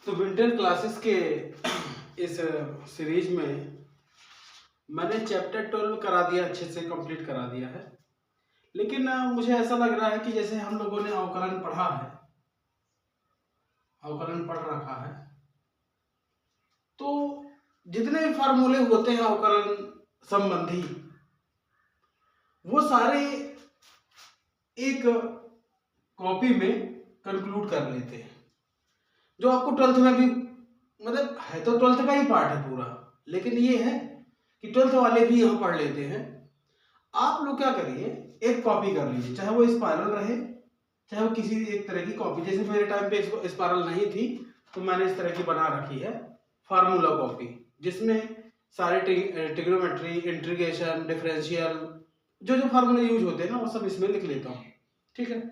तो winter classes के इस सीरीज में मैंने चैप्टर 12 करा दिया, अच्छे से कंप्लीट करा दिया है। लेकिन मुझे ऐसा लग रहा है कि जैसे हम लोगों ने अवकलन पढ़ा है, अवकलन पढ़ रखा है, तो जितने भी फार्मूले होते हैं अवकलन संबंधी वो सारे एक कॉपी में कंक्लूड कर लेते हैं। जो आपको 12th में भी मतलब है, तो 12th का ही पार्ट है पूरा, लेकिन ये है कि 12th वाले भी यहाँ पढ़ लेते हैं। आप लोग क्या करिए, एक कॉपी कर लीजिए, चाहे वो स्पाइरल रहे, चाहे वो किसी एक तरह की कॉपी। जैसे मेरे टाइम पे स्पाइरल नहीं थी तो मैंने इस तरह की बना रखी है फार्मूला कॉपी, जिसमें सारे ट्रिग्नोमेट्री, इंटीग्रेशन, डिफरेंशियल, जो जो फार्मूले यूज होते हैं ना वो सब इसमें लिख लेता हूँ। ठीक है,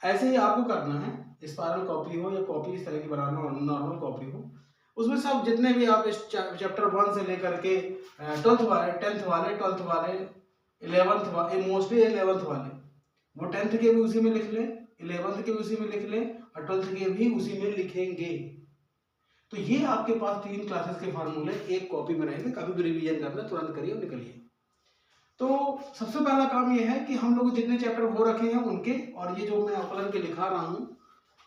ऐसे ही आपको करना है। स्पाइरल कॉपी हो या कॉपी इस तरह की बनाना, नॉर्मल कॉपी हो, उसमें सब जितने भी आप इस चैप्टर 1 से लेकर के 12th वाले, 10th वाले, 12th वाले, 11th वाले, मोस्टली 11th वाले, वो 10th के भी उसी में लिख लें, 11th के भी उसी में लिख लें और 12th के भी उसी में लिखेंगे। तो ये आपके पास 3 क्लासेस के फार्मूले एक कॉपी में रहेंगे। कभी भी रिवीजन करना, तुरंत करिए और निकलिए। तो सबसे पहला काम ये है कि हम लोग जितने चैप्टर हो रखे हैं उनके, और ये जो मैं अवकलन के लिखा रहा हूँ,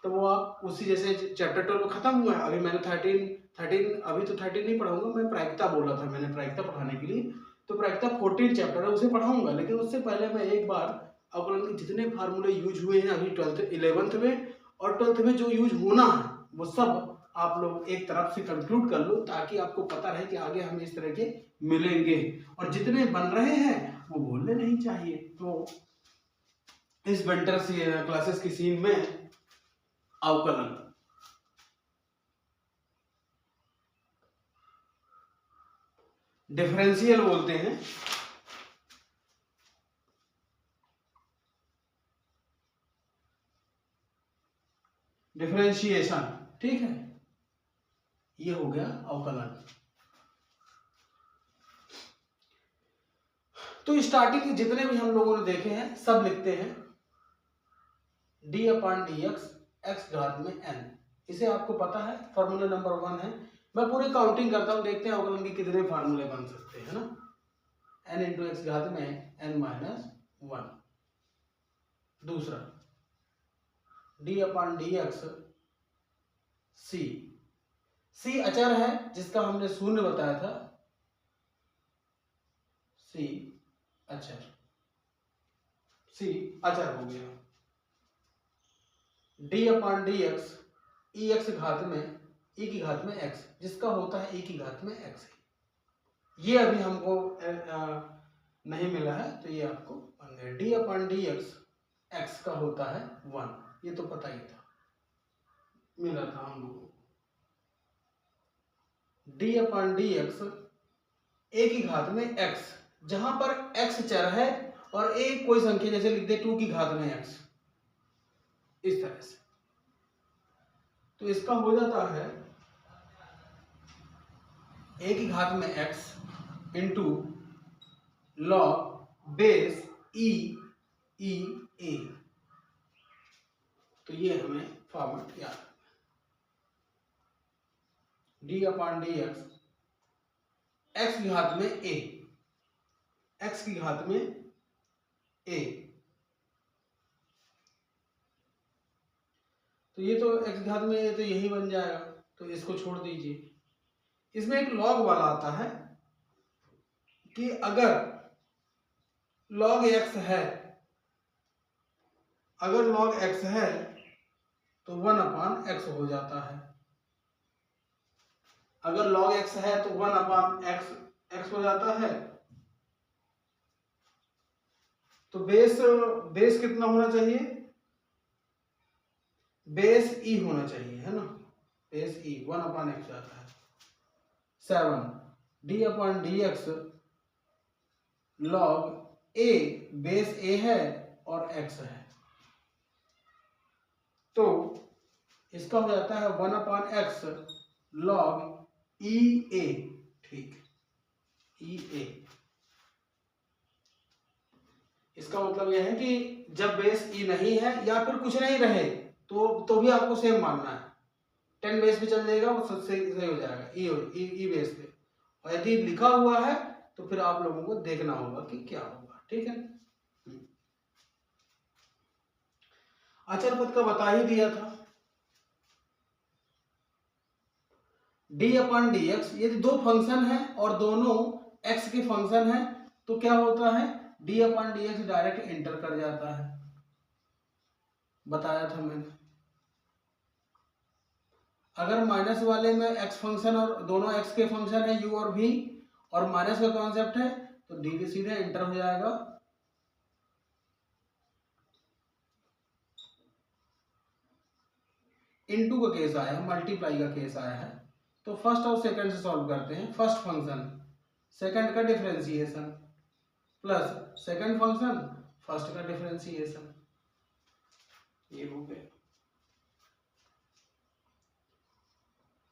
तो वो आप उसी, जैसे चैप्टर 12 खत्म हुआ है, अभी मैंने 13 अभी तो 13 नहीं पढ़ाऊंगा, मैं प्रायिकता बोला था, मैंने प्रायिकता पढ़ाने के लिए, तो प्रायिकता 14 चैप्टर है उसे पढ़ाऊंगा। लेकिन उससे पहले मैं एक बार अवकलन के जितने फार्मूले यूज हुए हैं अभी 11th में और 12th में जो यूज होना है वो सब आप लोग एक तरफ से कंक्लूड कर लो, ताकि आपको पता रहे कि आगे हम इस तरह के मिलेंगे, और जितने बन रहे हैं वो भूलने नहीं चाहिए। तो इस विंटर क्लासेस की सीन में अवकलन, डिफरेंशियल बोलते हैं, डिफरेंशिएशन, ठीक है, ये हो गया अवकलन। तो स्टार्टिंग के जितने भी हम लोगों ने देखे हैं सब लिखते हैं d/dx x घात में n। इसे आपको पता है, फॉर्मूला नंबर 1 है। मैं पूरी काउंटिंग करता हूं, देखते हैं अवकलन के कितने फार्मूले बन सकते हैं ना। n × x घात में n-1। दूसरा d/dx c अचर है जिसका हमने शून्य बताया था, c अचर हो गया। d/dx ex घात में e की घात में x, जिसका होता है e की घात में x। ये अभी हमको नहीं मिला है, तो ये आपको बन गया। d/dx x का होता है 1, ये तो पता ही था, मिला था हम लोगों को। d/dx a की घात में x, जहां पर x चर है और a कोई संख्या, जैसे लिख दे 2 की घात में x, इस तरह से। तो इसका हो जाता है a की घात में x into log base e a। तो ये हमें फॉर्मेट याद रखना है। d/dx x की घात में a, x की घात में a, तो ये तो x घात में a, तो यही बन जाएगा, तो इसको छोड़ दीजिए। इसमें एक लॉग वाला आता है कि अगर log x है, अगर log x है तो 1/x हो जाता है। अगर log x है तो 1/x हो जाता है। तो बेस कितना होना चाहिए? बेस e होना चाहिए, है ना। बेस e 1/x जाता है 7। d/dx log a, base a है और x है, तो इसका हो जाता है 1/x log e a। ठीक, e a। इसका मतलब यह है कि जब बेस e नहीं है या फिर कुछ नहीं रहे तो भी आपको सेम मानना है। 10 बेस पे चल जाएगा, वो सबसे सही हो जाएगा ई बेस पे। और यदि लिखा हुआ है तो फिर आप लोगों को देखना होगा कि क्या होगा, ठीक है। अचर पद का बता ही दिया था, डी अपन डी एक्स, यदि दो फंक्शन है और दोनों एक्स के फंक्शन है तो क्या होता है, D upon d x direct enter कर जाता है, बताया था मैंने। अगर माइनस वाले में एक्स फंक्शन और दोनों एक्स के फंक्शन है यू और भी, और माइनस का कॉन्सेप्ट है तो डी सीधे एंटर हो जाएगा। इनटू का केस आया है, मल्टीप्लाई का केस आया है, तो फर्स्ट और सेकंड से सॉल्व करते हैं। फर्स्ट फंक्शन सेकंड का differentiation plus second function first का डिफरेंशिएशन, ये हो गया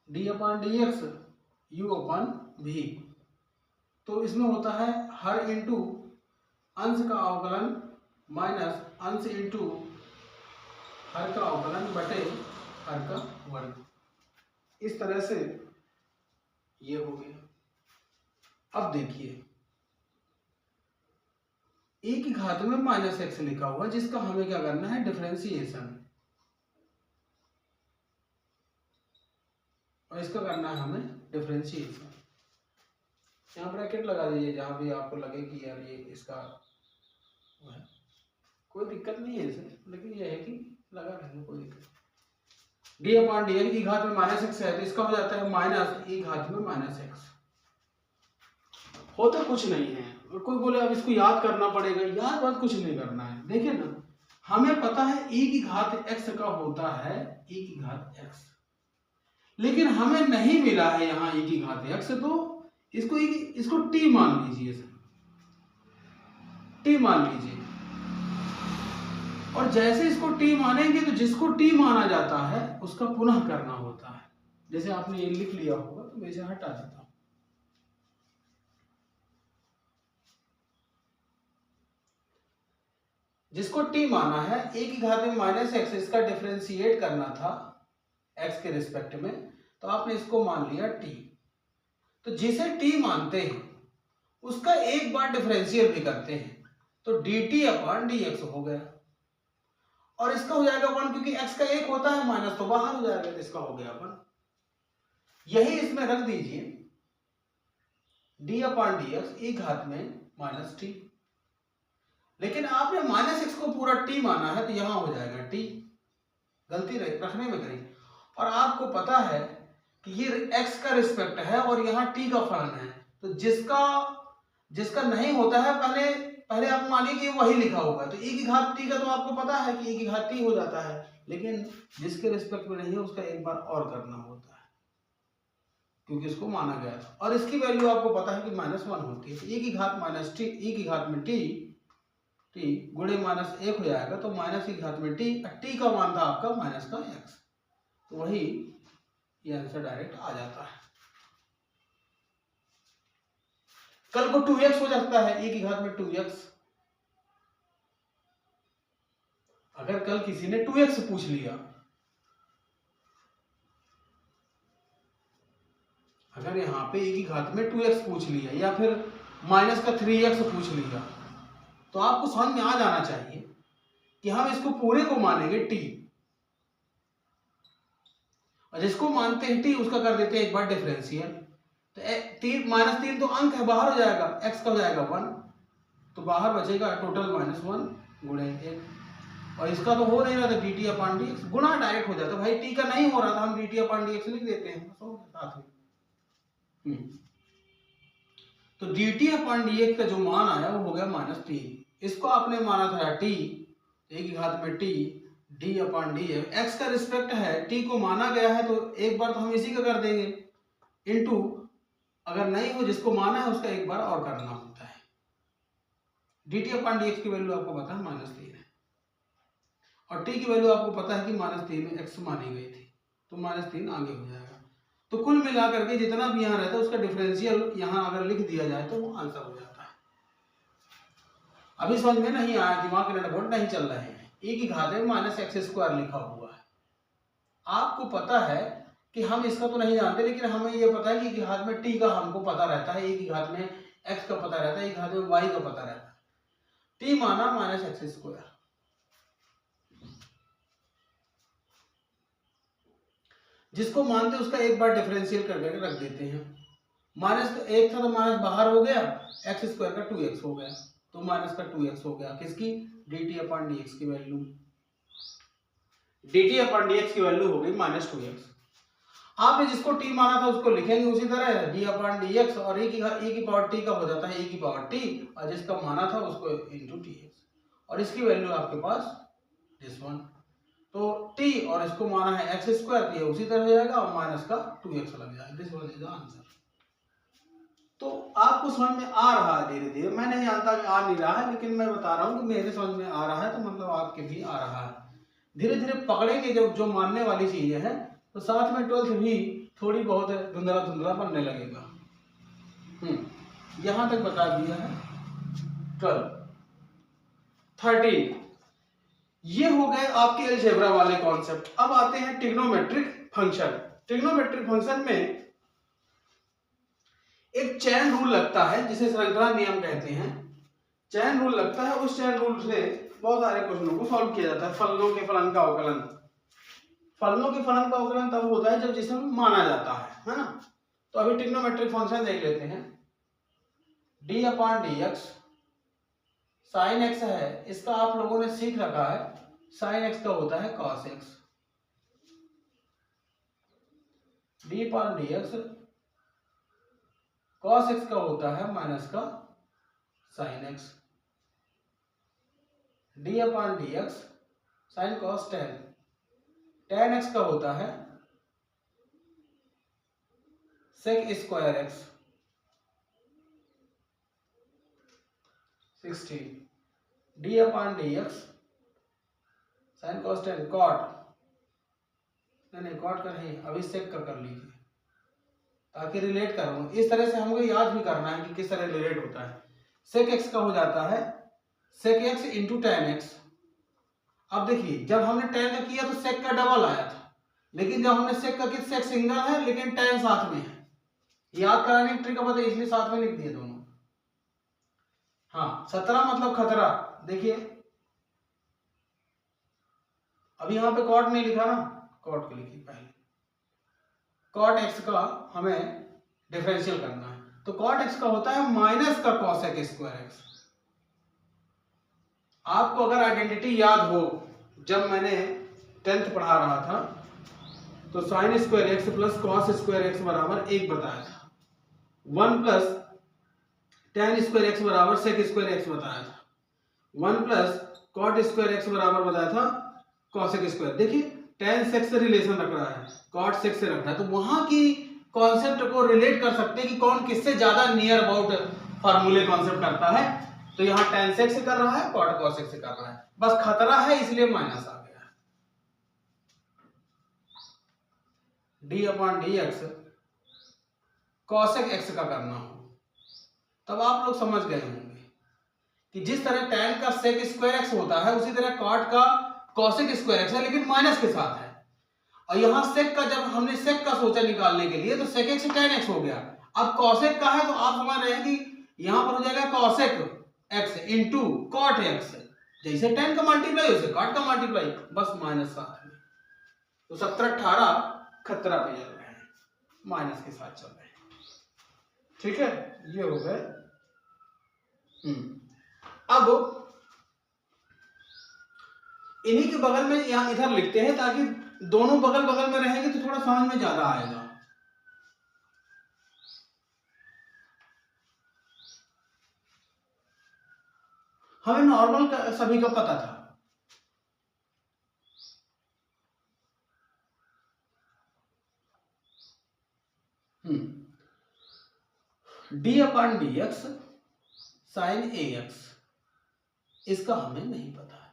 d upon d x u upon v. तो इसमें होता है हर इंटू अंश का अवकलन माइनस अंश इंटू हर का अवकलन बटे हर का वर्ग, इस तरह से ये हो गया। अब देखिए e की घात में माइनस एक्स लिखा हुआ, जिसका हमें क्या करना है, डिफरेंशिएशन, और इसका करना है हमें डिफरेंशिएशन। यहाँ ब्रैकेट लगा दीजिए जहां भी आपको लगे कि यार ये इसका है, कोई दिक्कत नहीं है इसे, लेकिन यह है कि लगा रहेंगे, कोई दिक्कत। डी अपॉन डी एक्स, ई घात में माइनस एक्स है तो इसका हो जाता है माइनस ई घात में माइनस एक्स। होता कुछ नहीं है, और कोई बोले अब इसको याद करना पड़ेगा, याद बात कुछ नहीं करना है। देखिए ना, हमें पता है e की घात x का होता है e की घात x, लेकिन हमें नहीं मिला है यहाँ e की घात x, तो इसको t मान लीजिए सर, t मान लीजिए। और जैसे इसको t मानेंगे तो जिसको t माना जाता है उसका पुनः करना होता है। जैसे आपने ये लिख लिया होगा तो मैं इसे हटा देता हूं। जिसको t माना है a की घात में माइनस एक्स, इसका डिफरेंशिएट करना था x के रिस्पेक्ट में, तो आपने इसको मान लिया t। तो जिसे t मानते हैं उसका एक बार डिफरेंशियल भी करते हैं, तो dt अपॉन dx हो गया, और इसका हो जाएगा 1, क्योंकि x का एक होता है, माइनस तो बाहर हो जाएगा, तो इसका हो गया 1। यही इसमें रख दीजिए d अपॉन dx e घात में माइनस t, लेकिन आपने माइनस एक्स को पूरा t माना है तो यहां हो जाएगा t, गलती रखने में करी। और आपको पता है कि ये x का रिस्पेक्ट है और यहाँ t का फलन है, तो जिसका नहीं होता है पहले आप मानिए कि वही लिखा होगा, तो e की घात t का तो आपको पता है कि e की घात t हो जाता है, लेकिन जिसके रिस्पेक्ट में नहीं है उसका एक बार और करना होता है, क्योंकि इसको माना गया था। और इसकी वैल्यू आपको पता है कि -1 होती है, तो e की घात माइनस टी, e की घात में t गुणे माइनस 1 हो जाएगा, तो माइनस की घात में t का मान था आपका माइनस का x, तो वही ये आंसर डायरेक्ट आ जाता है। कल को 2x हो जाता है, e की घात में 2x। अगर कल किसी ने 2x पूछ लिया, अगर यहां पे e की घात में 2x पूछ लिया या फिर माइनस का 3x पूछ लिया, तो आपको समझ में आ जाना चाहिए कि हम इसको पूरे को मानेंगे t, और जिसको मानते हैं t उसका कर देते हैं एक बार डिफरेंशियल, तो -3 तो अंक है, बाहर हो जाएगा, x का हो जाएगा 1, तो बाहर बचेगा टोटल -1 गुणे 1, और इसका तो हो नहीं रहा था dt अपॉन dx, गुणा डायरेक्ट हो जाता है। भाई t का नहीं हो रहा था, हम dt अपॉन dx लिख देते हैं साथ में। तो dt अपॉन dx का जो मान आया वो हो गया -3, इसको आपने माना था t, a की घात में t d upon dx, x का रिस्पेक्ट है, t को माना गया है तो एक बार तो हम इसी का कर देंगे, इनटू अगर नहीं हो जिसको माना है उसका एक बार और करना होता है। dt अपॉन dx की वैल्यू आपको पता है -3 है, और t की वैल्यू आपको पता है कि -3 में x मानी गई थी, तो -3 आगे हो जाएगा। तो कुल मिलाकर के जितना भी यहाँ रहता है उसका डिफरेंशियल यहाँ अगर लिख दिया जाए तो वो आंसर हो जाता है। अभी समझ में नहीं आया, दिमाग के नटबोल्ट नहीं चल रहे हैं। e की घात में -x² लिखा हुआ है, आपको पता है कि हम इसका तो नहीं जानते, लेकिन हमें ये पता है कि एक हाथ में टी का हमको पता रहता है, एक ही हाथ में एक्स का पता रहता है, एक हाथ में वाई का पता रहता है। टी माना माइनस एक्स स्क्वायर, जिसको मानते उसका एक बार डिफरेंशियल करके रख देते हैं। माइनस एक था तो माइनस बाहर हो गया, एक्स स्क्वायर का 2x हो गया, तो माइनस का 2x हो गया किसकी, dt अपॉन dx की वैल्यू, dt अपॉन dx की वैल्यू हो गई माइनस 2x। आपने जिसको t माना था उसको लिखेंगे उसी तरह d अपॉन dx, और e की पावर t का हो जाता है e की पावर t, और जिसका माना था उसको इंटू dx, और इसकी वैल्यू आपके पास दिस वन। तो t और इसको माना है एक्स स्क्वायर, तो ये उसी तरह हो जाएगा और माइनस का 2x लग जाएगा। This one is the answer. तो आपको समझ में आ रहा है धीरे धीरे, मैं नहीं जानता कि आ नहीं रहा है, लेकिन मैं बता रहा हूँ कि मेरे समझ में आ रहा है, तो मतलब आपके भी आ रहा है। धीरे धीरे पकड़ेंगे जब जो मानने वाली चीजें हैं, तो साथ में 12th भी थोड़ी बहुत धुंधला धुंधला बनने लगेगा। यहां तक बता दिया है। 12 13 ये हो गए आपके अलजेब्रा वाले कॉन्सेप्ट। अब आते हैं ट्रिग्नोमेट्रिक फंक्शन। ट्रिग्नोमेट्रिक फंक्शन में एक चैन रूल लगता है जिसे श्रृंखला नियम कहते हैं। चैन रूल लगता है, उस चैन रूल से बहुत सारे क्वेश्चनों को सॉल्व किया जाता है। फलनों के फलन का अवकलन, फलनों के फलन का अवकलन तब होता है जब जिसे माना जाता है ना। तो अभी ट्रिग्नोमेट्रिक फंक्शन देख लेते हैं। d upon dx sine x है, इसका आप लोगों ने सीख रखा है, साइन x का होता है cos x। d upon dx cos x का होता है माइनस का sin x। d upon dx sin cos tan x का होता है sec square x। 16 d upon dx sin cos tan cot, नहीं cot का नहीं, अभी sec का कर लीजिए ताकि रिलेट करूँ। इस तरह से हमको याद भी करना है कि किस तरह रिलेट होता है। sec x का हो जाता है sec x into tan x। अब देखिए जब हमने tan का किया तो sec का डबल आया था, लेकिन जब हमने sec का किया sec सिंगल है लेकिन tan साथ में है। याद कराने की ट्रिक पता है, इसलिए साथ में लिख दिए दोनों। हाँ 17 मतलब खतरा। देखिए अब यहाँ पे कॉट नहीं लिखा ना, कॉट को लिखिए पहले। कॉट एक्स का हमें डिफरेंशियल करना है, तो कॉट एक्स का होता है माइनस का कॉसेक स्क्वायर एक्स। आपको अगर आइडेंटिटी याद हो, जब मैंने 10th पढ़ा रहा था तो sine square x plus cos square x बराबर 1 बताया था, 1 प्लस tan स्क्वायर एक्स बराबर सेक स्क्वायर एक्स बताया था, 1 प्लस कॉट स्क्वायर एक्स बराबर बताया था कॉसेक स्क्वायर। देखिए tan सेक से रिलेशन रख रहा है, कॉट सेक से रख रहा है, तो वहां की कॉन्सेप्ट को रिलेट कर सकते हैं कि कौन किससे ज्यादा नियर अबाउट फार्मूले कॉन्सेप्ट करता है। तो यहाँ tan सेक से कर रहा है, कॉट कॉसेक से कर रहा है, बस खतरा है इसलिए माइनस आ गया। d upon dx cosec x का करना हो, तब आप लोग समझ गए होंगे कि जिस तरह tan का सेक स्क्वायर एक्स होता है उसी तरह कॉट का कॉसेक स्क्वायर एक्स है, लेकिन माइनस के साथ है। और यहाँ सेक का जब हमने सेक का सोचा निकालने के लिए तो सेक एक्स tan एक्स हो गया। अब कॉसेक का है तो आप समझ रहे हैं कि यहाँ पर हो जाएगा cosec x into cot x, जैसे tan का मल्टीप्लाई वैसे कॉट का मल्टीप्लाई, बस माइनस साथ में। तो 17-18 खतरा पे चल रहे हैं, माइनस के साथ चल रहे हैं। ठीक है, ये हो गए। अब इन्हीं के बगल में यहां इधर लिखते हैं ताकि दोनों बगल बगल में रहेंगे तो थोड़ा समझ में ज्यादा आएगा। हमें नॉर्मल का सभी का पता था। d upon dx sine ax, इसका हमें नहीं पता है,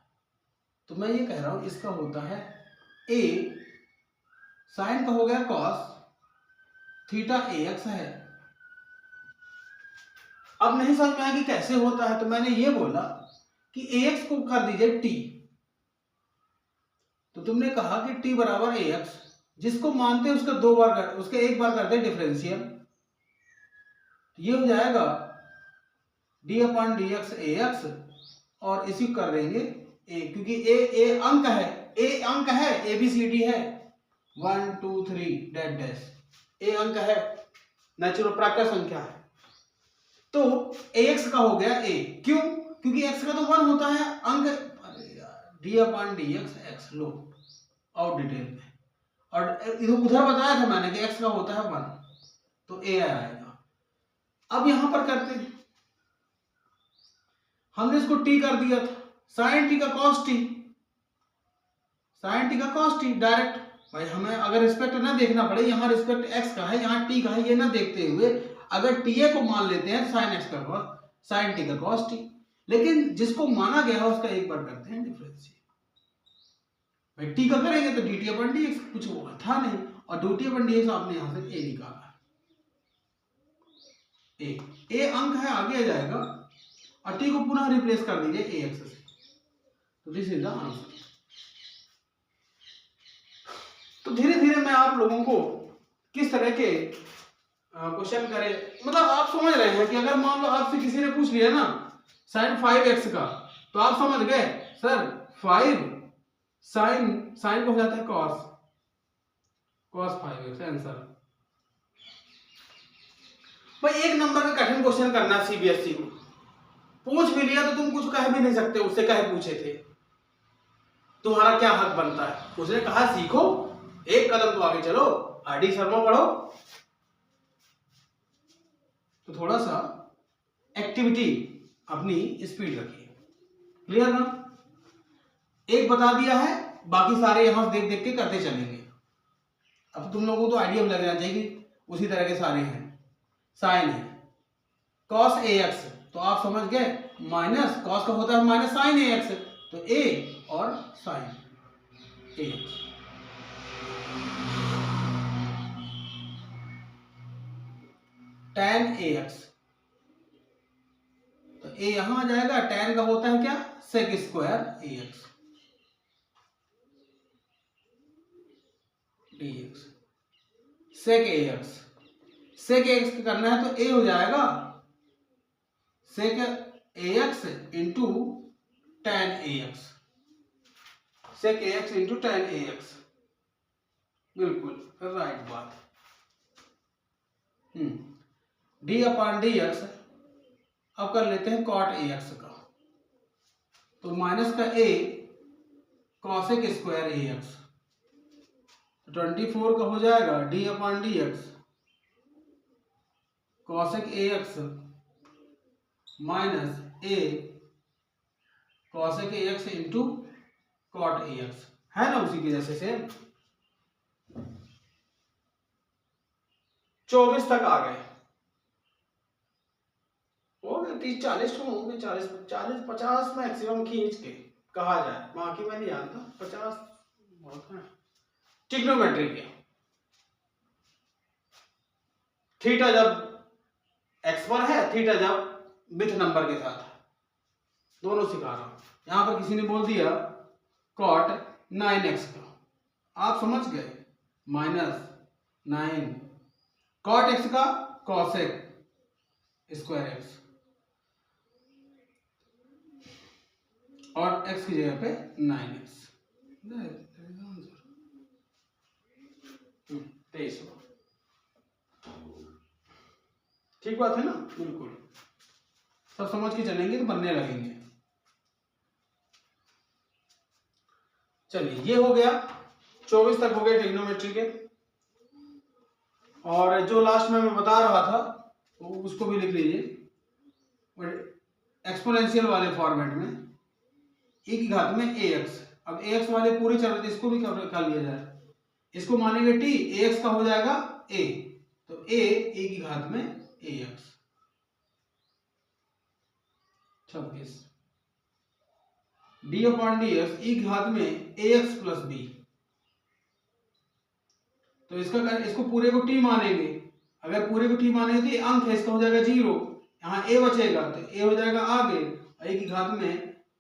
तो मैं ये कह रहा हूं इसका होता है a साइन का हो गया cos थीटा ax है। अब नहीं समझ में आया कि कैसे होता है, तो मैंने ये बोला कि ax को कर दीजिए t, तो तुमने कहा कि t बराबर ax, जिसको मानते हैं उसका दो बार कर, उसके एक बार करते हैं डिफरेंशियल। ये हो जाएगा डी अपॉन डी एक्स ए एक्स, और इसी कर देंगे ए, क्योंकि ए अंक है, ए अंक है, ए बी सी डी है, 1 2 3 डैश डैश, ए अंक है, नेचुरल प्राकृत संख्या है। तो ax का हो गया a, क्यों? क्योंकि x का तो 1 होता है अंक। D upon d x x, लो और डिटेल में, और उधर बताया था मैंने कि x का होता है 1, तो a आएगा। अब यहां पर करते हैं, हमने इसको t कर दिया था, साइन t का cos t, साइन t का cos t डायरेक्ट। भाई हमें अगर रिस्पेक्ट ना देखना पड़े, यहाँ रिस्पेक्ट x का है, यहाँ t का है, ये ना देखते हुए अगर TA को मान लेते हैं साइन x का cos, साइन t का cos t, लेकिन जिसको माना गया है उसका एक बार करते हैं डिफरेंशियल। भाई t का करेंगे तो dt अपॉन dx, कुछ था नहीं, और dt अपॉन dx आपने यहां से a निकाला, a अंक है, आगे आ जाएगा, और t को पुनः रिप्लेस कर दीजिए ax से, तो दिस इज द आंसर। तो धीरे धीरे मैं आप लोगों को किस तरह के क्वेश्चन करे, मतलब आप समझ रहे हैं कि अगर मान लो आपसे किसी ने पूछ लिया ना साइन 5x का, तो आप समझ गए सर 5 साइन को हो जाता है cos 5x आंसर। भाई एक नंबर का कठिन क्वेश्चन करना सीबीएसई को, पूछ भी लिया तो तुम कुछ कह भी नहीं सकते, उससे कहे पूछे थे, तुम्हारा क्या हक बनता है? उसने कहा सीखो, एक कदम तो आगे चलो, आरडी शर्मा पढ़ो, तो थोड़ा सा एक्टिविटी अपनी स्पीड रखिए। क्लियर ना? एक बता दिया है, बाकी सारे यहां देख देख के करते चलेंगे। अब तुम लोगों को तो आइडिया लग जाना चाहिए कि उसी तरह के सारे हैं। साइन है cos ax, तो आप समझ गए, माइनस cos का होता है माइनस साइन ax, तो a और साइन ax। tan ax, तो a यहां आ जाएगा, tan का होता है क्या, sec square ax dx, sec ax, sec ax करना है तो a हो जाएगा sec ax into tan ax, sec ax into tan ax, बिल्कुल राइट बात। d अपॉन dx, अब कर लेते हैं cot ax का, तो माइनस का a cosec स्क्वायर ax, 24 का हो जाएगा d upon dx cosec ax minus a cosec ax into cot ax, है ना उसी की जैसे सेम। 24 तक आ गए, हो गए 30-40 तो होंगे, 40-50 मैक्सिमम खींच के कहा जाए, बाकी मैं नहीं जानता, 50 बहुत है। ट्रिग्नोमेट्री के थीटा जब x पर है, थीटा जब विथ नंबर के साथ है, दोनों सिखा रहा हूं। यहां पर किसी ने बोल दिया cot 9x का, आप समझ गए, माइनस 9 cot x का cosec स्क्वायर x, और x की जगह पे 9x, 23। ठीक बात है ना, बिल्कुल सब समझ के चलेंगे तो बनने लगेंगे। चलिए ये हो गया, 24 तक हो गए ट्रिग्नोमेट्री के, और जो लास्ट में मैं बता रहा था तो उसको भी लिख लीजिए एक्सपोनेंशियल वाले फॉर्मेट में, e की घात में ax। अब ax वाले पूरे चल रहे थे, इसको भी कर लिया जाए, इसको मानेंगे t, ax का हो जाएगा a, तो a की घात में ax 26, d upon dx e की घात में ax प्लस b, तो इसको पूरे को t मानेंगे, अगर पूरे को t मानेंगे तो ये अंक है, इसका हो जाएगा 0, यहाँ a बचेगा तो a हो जाएगा आगे, a की घात में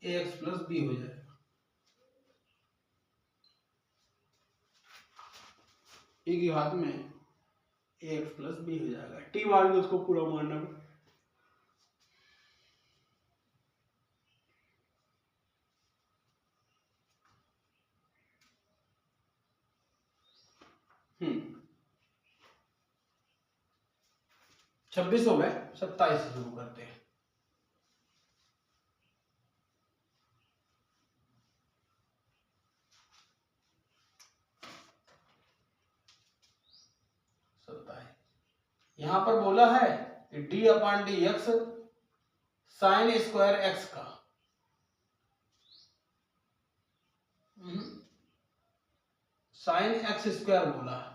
ax प्लस b हो जाएगा। e की घात में ax प्लस b हो जाएगा। t मान के उसको पूरा मानना। हम्म 26 हो गए, 27 से शुरू करते हैं। यहां पर बोला है कि D upon d x sine square x का साइन एक्स स्क्वायर बोला है।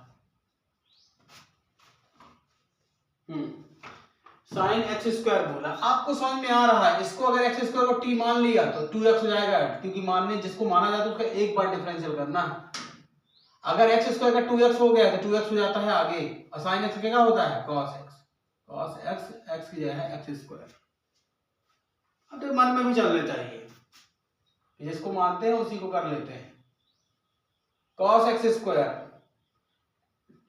साइन एक्स स्क्वायर बोला, आपको समझ में आ रहा है। इसको अगर एक्स स्क्वायर को टी मान लिया तो 2x हो जाएगा, क्योंकि मानने जिसको माना जाता है उसका एक बार डिफरेंशियल करना है। अगर एक्स स्क्वायर का 2x हो गया तो 2x हो जाता है आगे, और साइन एक्स क्या होता है cos x। cos x x की जगह है एक्स स्क्वायर। अब तो मन में भी चलना चाहिए, जिसको मानते हैं उसी को कर लेते हैं। cos x square,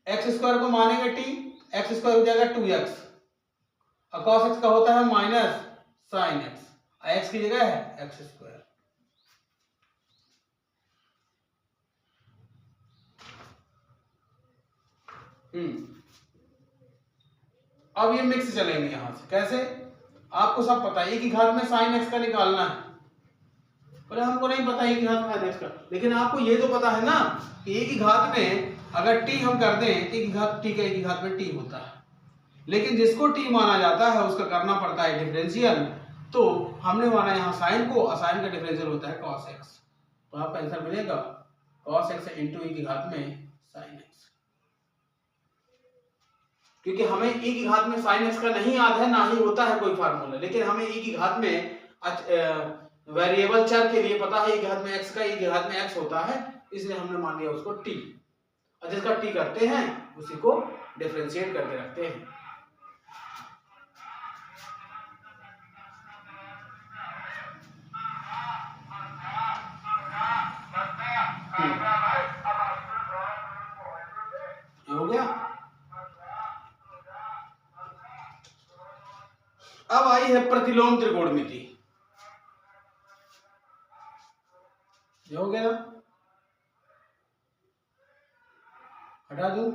x square को मानेंगे t, एक्स स्क्वायर हो जाएगा 2x, और cos x का होता है माइनस साइन x, x की जगह है एक्स स्क्वायर। अब ये मिक्स चलेंगे यहां से। कैसे? आपको सब पता है, एक ही घात में साइन एक्स का निकालना है। बोले हमको नहीं पता एक ही घात में साइन एक्स का, लेकिन आपको ये तो पता है ना कि एक ही घात में अगर टी हम कर दें, एक ही घात टी का एक ही घात में टी होता है, लेकिन जिसको टी माना जाता है उसका करना पड़ता है डिफरेंशियल। तो हमने माना यहाँ साइन को, और साइन का डिफरेंशियल होता है cos x। तो आपका आंसर मिलेगा cos x इंटू e की घात में साइन x। क्योंकि हमें e की घात में साइन x का नहीं याद है, ना ही होता है कोई फार्मूला, लेकिन हमें e की घात में वेरिएबल चर के लिए पता है e की घात में x का e की घात में x होता है, इसलिए हमने मान लिया उसको t, और जिसका t करते हैं उसी को डिफरेंशिएट करके रखते हैं। हो गया। अब आई है प्रतिलोम त्रिकोणमिति। ये हो गया, हटा दूं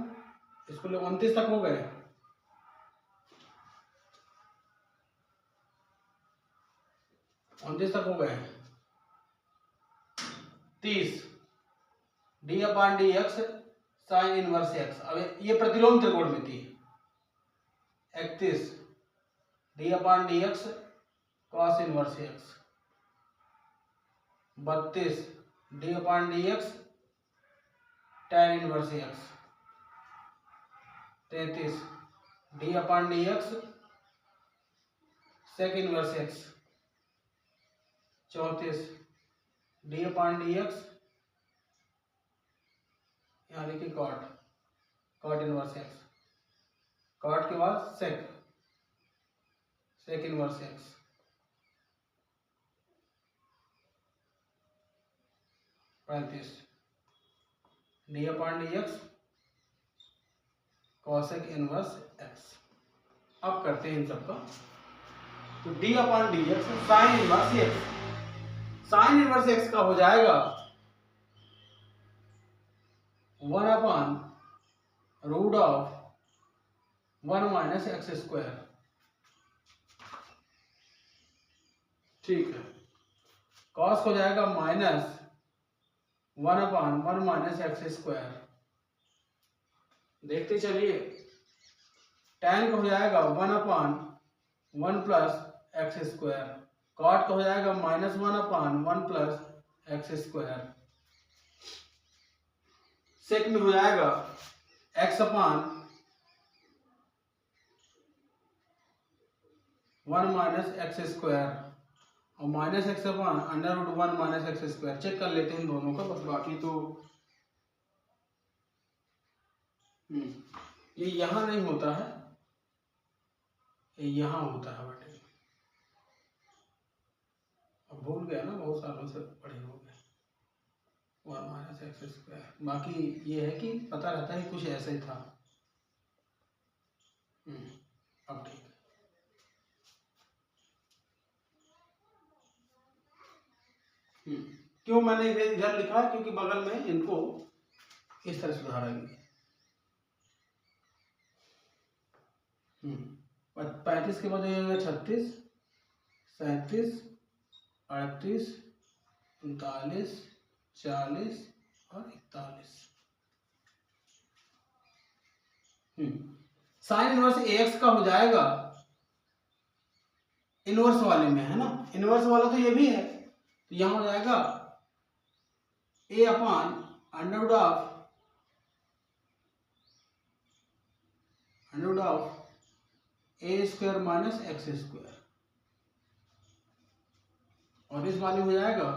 इसको, 29 तक हो गए। तक हो गए। 30 d upon d x sine inverse x. अब ये प्रतिलोम त्रिकोणमिति है। 31 d upon d x cos inverse x. 32 d upon d x tan inverse x. 33 d upon d x sec inverse x. 34 d upon d x, यहाँ लिखिए cot inverse x. Cot के बाद sec inverse x. 35 d upon d x cosec inverse x. अब करते हैं इन सबका। तो D upon d x sine inverse x, sine inverse x का हो जाएगा 1 upon root of 1 minus x square. ठीक है, कॉस हो जाएगा minus 1 upon 1 minus x square. देखते चलिए, tan का हो जाएगा 1 upon 1 plus x square. Cot का हो जाएगा minus 1 upon 1 plus x square. Sec में हो जाएगा x upon 1 minus x square, और minus x upon under root 1 minus x square. Check कर लेते हैं दोनों का, बस बाकी तो ये यहां नहीं होता है, ये यहां होता है। बटे अब भूल गया ना, बहुत सालों से पढ़े हो गए। 1 माइनस एक्स स्क्वायर। बाकी ये है कि पता रहता है कि कुछ ऐसा ही था। अब ठीक है। क्यों मैंने इधर लिखा है, क्योंकि बगल में इनको इस तरह सुधारेंगे। 35 के बाद हो जाएगा 36, 37, 38, 39, 40 और 41। साइन इनवर्स AX का हो जाएगा इनवर्स वाले में, है ना। इनवर्स वाला तो ये भी है, तो यहां हो जाएगा A upon under root of A square minus x square, और इस वाले में हो जाएगा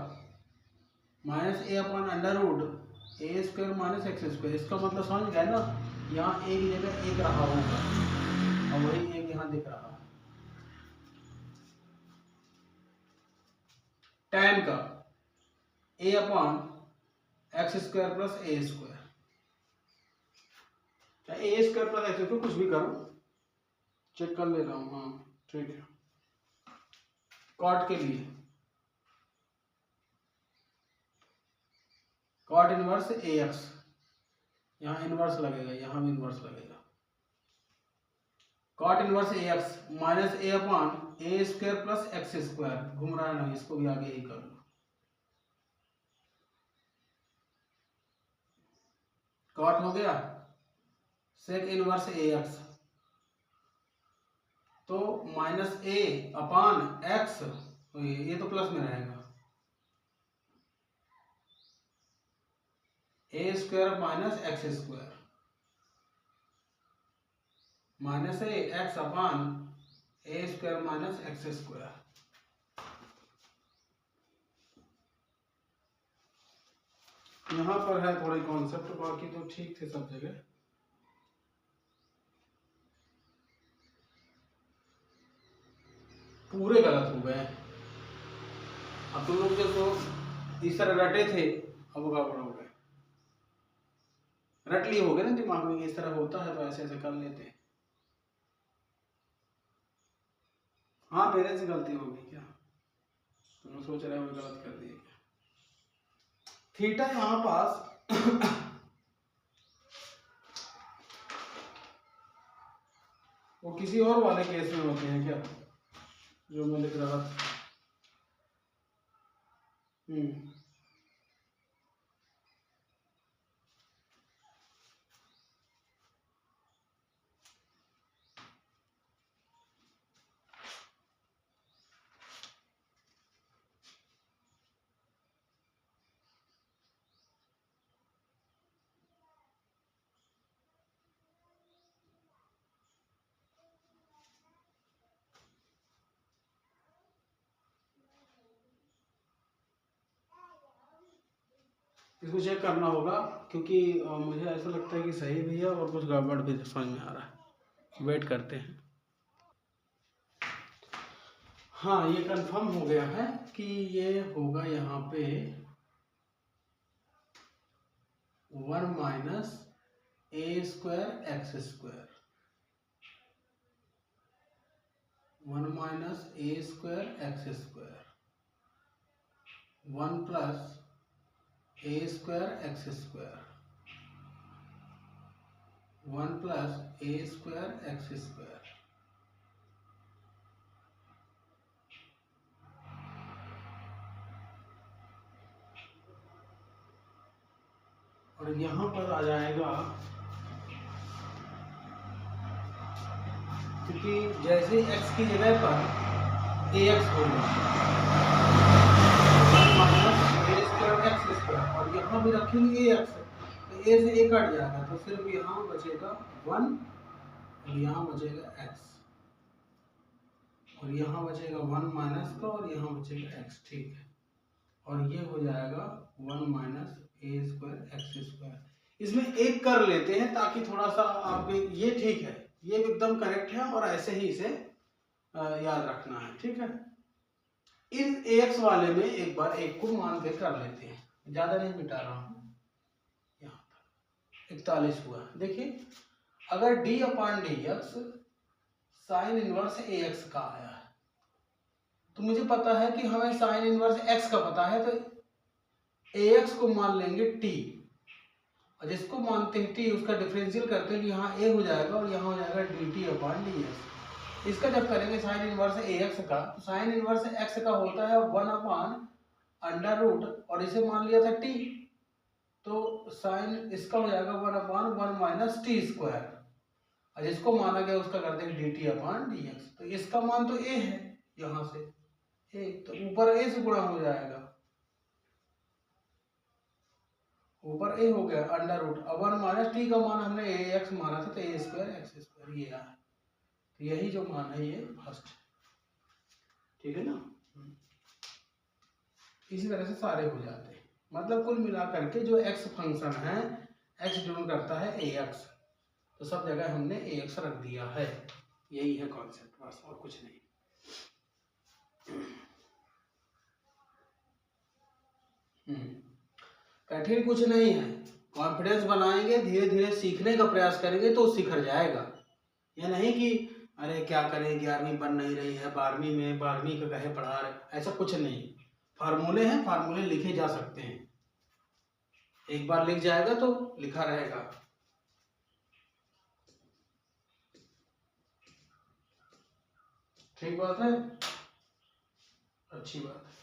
minus A upon under root A square minus x square. इसका मतलब समझ गए ना, यहाँ A की जगह 1 रहा होगा और वही 1 यहाँ दिख रहा है। tan का A upon x square plus A square, चाहे A square plus x square कुछ भी करो, चेक कर ले रहा हूँ। हाँ ठीक है। कॉट के लिए कॉट इनवर्स AX, यहाँ इनवर्स लगेगा, यहाँ भी इनवर्स लगेगा। Cot inverse AX minus A upon A square plus x square, घूम रहा है ना, इसको भी आगे ही कर लो। कॉट हो गया, सेक इनवर्स AX, तो माइनस A अपॉन X, ये तो प्लस में रहेगा, A square minus x square, minus X upon A square minus x square. यहाँ पर है थोड़ी कॉन्सेप्ट, बाकी तो ठीक थे सब जगह। पूरे गलत हो गए। अब तुम लोग देखो इस तरह रटे थे, अब गड़बड़ हो गए, रट लिए हो गए ना दिमाग में, इस तरह होता है तो ऐसे ऐसे कर लेते हैं। हाँ मेरे से गलती होगी क्या, तुम सोच रहे हो गलत कर दिए क्या। थीटा यहाँ पास वो किसी और वाले केस में होते हैं क्या, जो मैं लिख रहा था। इसको चेक करना होगा, क्योंकि मुझे ऐसा लगता है कि सही भी है और कुछ गड़बड़ भी समझ में आ रहा है। वेट करते हैं। हाँ ये कंफर्म हो गया है कि ये होगा यहाँ पे 1 minus A square x square, 1 minus A square x square, 1 plus A square x square, 1 plus A square x square. और यहाँ पर आ जाएगा, क्योंकि जैसे x की जगह पर AX होगा और यहाँ भी रखेंगे AX, तो A से A कट जाएगा, तो सिर्फ यहाँ बचेगा 1 और यहाँ बचेगा x, और यहाँ बचेगा 1 माइनस का और यहाँ बचेगा x, ठीक है। और ये हो जाएगा 1 minus A square x square. इसमें एक कर लेते हैं ताकि थोड़ा सा आप, ये ठीक है, ये एकदम करेक्ट है और ऐसे ही इसे याद रखना है, ठीक है। इस AX वाले में एक बार एक को मान के कर लेते हैं, ज़्यादा नहीं मिटा रहा हूँ, यहाँ 41 हुआ। देखिए अगर डी अपान डी एक्स साइन इनवर्स ए एक्स का आया है, तो मुझे पता है कि हमें साइन इनवर्स एक्स का पता है, तो ए एक्स को मान लेंगे टी, और जिसको मानते हैं टी उसका डिफरेंशियल करते हैं, यहाँ ए हो जाएगा और यहाँ हो जाएगा D T upon D x. इसका जब करेंगे साइन इनवर्स ए एक्स का, तो साइन इनवर्स एक्स का होता है 1 अपान अंडर रूट, और इसे मान लिया था टी, तो साइन इसका हो जाएगा 1 अपान 1 माइनस टी स्क्वायर, और जिसको माना गया उसका करते हैं D T upon D x. तो इसका मान तो ए है, यहाँ से ए, तो ऊपर ए से गुणा हो जाएगा, ऊपर ए हो गया अंडर रूट, अब 1 माइनस टी का मान हमने ए एक्स माना था, तो ए स्क्वायर एक्स स्क्वायर ये आया। तो यही जो मान है ये फर्स्ट, ठीक है ना। इसी तरह से सारे हो जाते हैं, मतलब कुल मिलाकर के जो एक्स फंक्शन है, एक्स डिनोट करता है ए एक्स, तो सब जगह हमने ए एक्स रख दिया है। यही है कॉन्सेप्ट, बस और कुछ नहीं। कठिन कुछ नहीं है, कॉन्फिडेंस बनाएंगे, धीरे धीरे सीखने का प्रयास करेंगे तो सीखर जाएगा। यह नहीं कि अरे क्या करें 11वीं बन नहीं रही है, 12वीं में 12वीं का कहे पढ़ा रहे, ऐसा कुछ नहीं। फार्मूले हैं, फार्मूले लिखे जा सकते हैं, एक बार लिख जाएगा तो लिखा रहेगा। ठीक बात है, अच्छी बात है।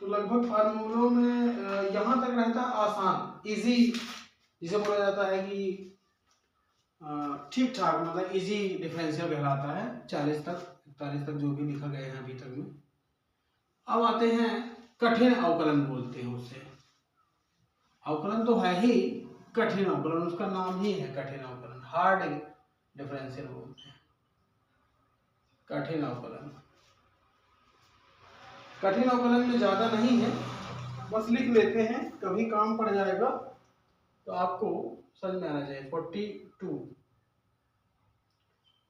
तो लगभग फार्मूलों में यहाँ तक रहता है आसान, इजी, जिसे बोला जाता है कि ठीक ठाक, मतलब इजी डिफरेंशियल कहलाता है। 40 तक 41 तक जो भी लिखा गया है अभी तक में। अब आते हैं कठिन अवकलन, बोलते हैं उसे। अवकलन तो है ही कठिन अवकलन, उसका नाम ही है कठिन अवकलन, हार्ड डिफरेंशियल बोलते हैं कठिन अवकलन। कठिन अवकलन में ज्यादा नहीं है, बस लिख लेते हैं, कभी काम पड़ जाएगा तो आपको समझ में आना चाहिए। 42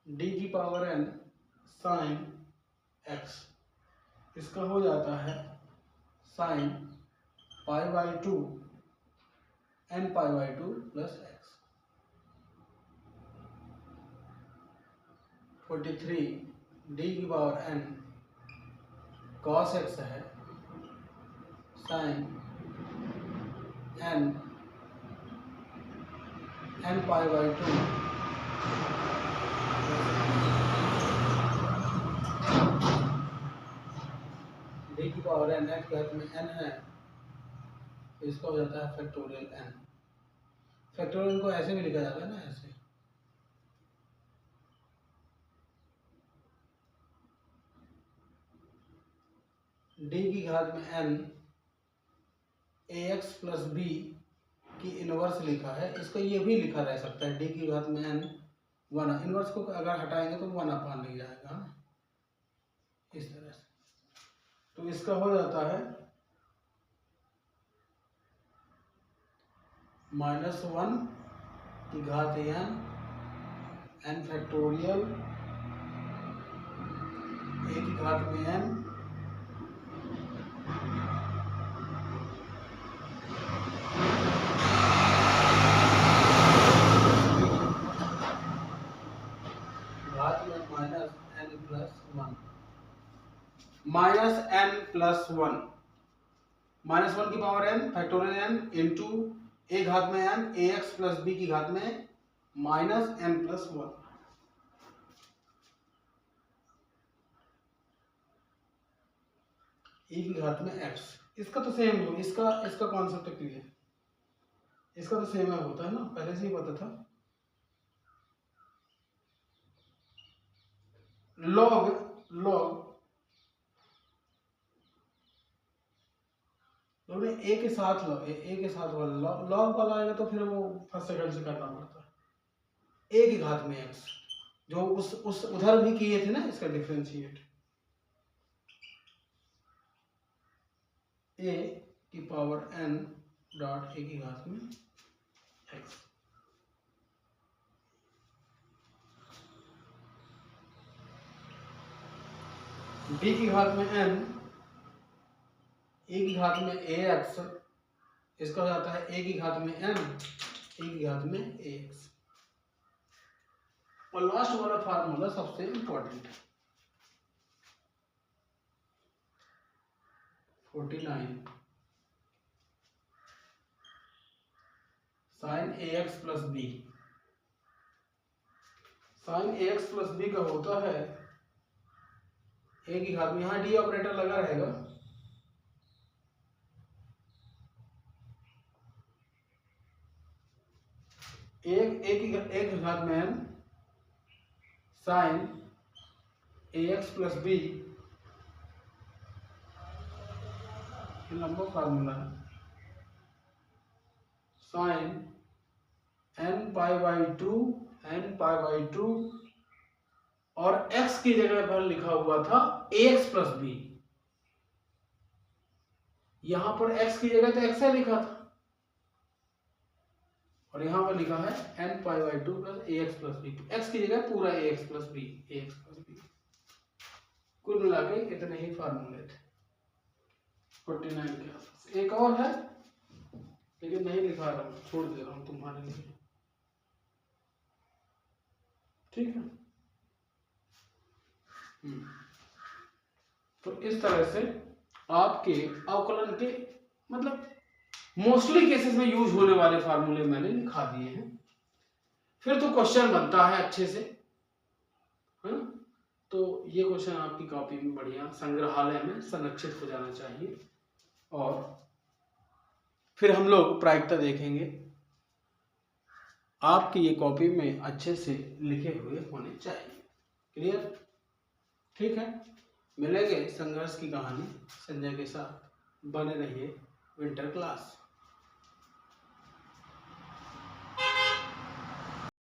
डी की पावर n साइन x, इसका हो जाता है sine pi by 2 n pi by 2 plus x. 43 d की पावर n cos x है sine n pi by 2 d की पावर n, x के में n है, इसका हो जाता है फैक्टोरियल n। फैक्टोरियल को ऐसे भी लिखा जाता है ना, ऐसे डी की घात में n ax प्लस बी की इनवर्स लिखा है, इसको ये भी लिखा रह सकता है डी की घात में n 1, इनवर्स को अगर हटाएंगे तो 1 अपान लग जाएगा ना, इस तरह से। तो इसका हो जाता है -1 की घात n फैक्टोरियल a की घात में n घात में -n+1 -1 की power n factorial n into a घात में n ax प्लस b की घात में -n+1। e की घात में x, इसका तो सेम हो, इसका कॉन्सेप्ट क्लियर, इसका तो सेम है, होता है ना, पहले से ही पता था। लॉग ए के साथ वाला लॉग वाला आएगा तो फिर वो फर्स्ट सेकंड से करना पड़ता है। ए की घात में x, जो उस उधर भी किए थे ना, इसका डिफरेंशिएट, ए की पावर n डॉट ए की घात में x, b की घात में n, e की घात में ax, इसका हो जाता है a की घात में n, e की घात में ax। और लास्ट वाला फार्मूला सबसे इंपॉर्टेंट है, 49 sin ax plus b। sin ax plus b का होता है a की घात में, यहाँ डी ऑपरेटर लगा रहेगा, एक घात में n sin ax plus b, लंबा फार्मूला है, sin n पाई बाई 2 और x की जगह पर लिखा हुआ था ax प्लस b। यहां पर x की जगह तो x है लिखा था और यहां पर लिखा है n pi by 2 plus ax plus b। x की जगह पूरा ax प्लस b। कुल मिला के इतने ही फार्मूले थे 49 के आसपास। एक और है लेकिन नहीं लिखा रहा हूं, छोड़ दे रहा हूं तुम्हारे लिए, ठीक है। तो इस तरह से आपके अवकलन के मतलब मोस्टली केसेस में यूज होने वाले फार्मूले मैंने लिखा दिए हैं। फिर तो क्वेश्चन बनता है अच्छे से, है ना। तो ये क्वेश्चन आपकी कॉपी में बढ़िया संग्रहालय में संरक्षित हो जाना चाहिए। और फिर हम लोग प्रायिकता देखेंगे, आपकी ये कॉपी में अच्छे से लिखे हुए होने चाहिए। क्लियर, ठीक है। मिलेंगे संघर्ष की कहानी संजय के साथ, बने रहिए विंटर क्लास।